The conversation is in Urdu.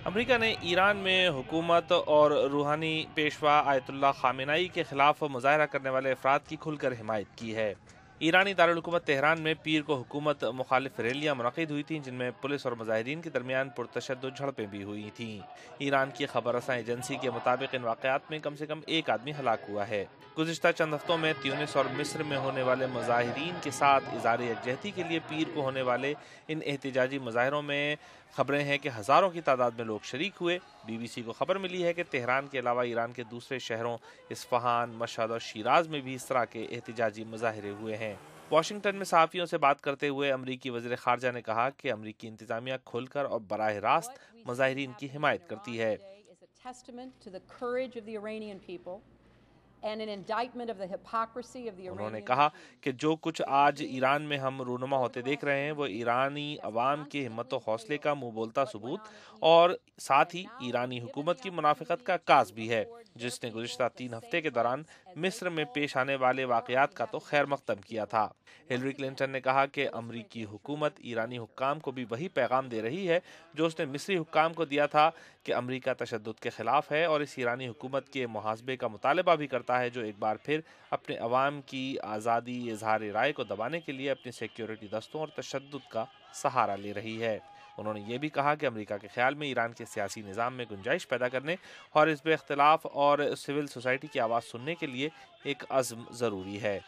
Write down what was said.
امریکہ نے ایران میں حکومت اور روحانی پیشوا آیت اللہ خامنائی کے خلاف مظاہرہ کرنے والے افراد کی کھل کر حمایت کی ہے۔ ایرانی دارالحکومت تہران میں پیر کو حکومت مخالف ریلیاں منعقد ہوئی تھیں، جن میں پولیس اور مظاہرین کے درمیان پرتشدد جھڑپیں بھی ہوئی تھیں۔ ایران کی خبر رساں ایجنسی کے مطابق ان واقعات میں کم سے کم ایک آدمی ہلاک ہوا ہے۔ گزشتہ چند ہفتوں میں تیونس اور مصر میں ہونے والے مظاہرین کے ساتھ اظہار یکجہتی کے لیے پیر کو ہونے والے ان احتجاجی مظاہروں میں خبریں ہیں کہ ہزاروں کی تعداد میں لوگ شریک ہوئے۔ بی بی سی کو خبر ملی ہے کہ تہران کے علاوہ ایران کے دوسرے شہروں اصفہان، مشہد اور شیراز میں بھی اس طرح کے احتجاجی مظاہرے ہوئے ہیں۔ واشنگٹن میں صحافیوں سے بات کرتے ہوئے امریکی وزیر خارجہ نے کہا کہ امریکی انتظامیہ کھل کر اور براہ راست مظاہرین کی حمایت کرتی ہے۔ انہوں نے کہا کہ جو کچھ آج ایران میں ہم رونما ہوتے دیکھ رہے ہیں وہ ایرانی عوام کی ہمت و حوصلے کا منہ بولتا ثبوت اور ساتھ ہی ایرانی حکومت کی منافقت کا عکاس بھی ہے، جس نے گزشتہ 3 ہفتے کے دوران مصر میں پیش آنے والے واقعات کا تو خیر مقدم کیا تھا۔ ہلری کلنٹن نے کہا کہ امریکی حکومت ایرانی حکام کو بھی وہی پیغام دے رہی ہے جو اس نے مصری حکام کو دیا تھا کہ امریکہ تشدد کے خلاف ہے اور اس ایرانی حکومت کے محاسبے کا مطالبہ بھی کرتا ہے جو ایک بار پھر اپنے عوام کی آزادی اظہار رائے کو دبانے کے لیے اپنی سیکیورٹی دستوں اور تشدد کا سہارا لے رہی ہے۔ انہوں نے یہ بھی کہا کہ امریکہ کے خیال میں ایران کے سیاسی نظام میں گنجائش پیدا کرنے اور حزب اختلاف اور سول سوسائٹی کی آواز سننے کے لیے ایک عزم ضروری ہے۔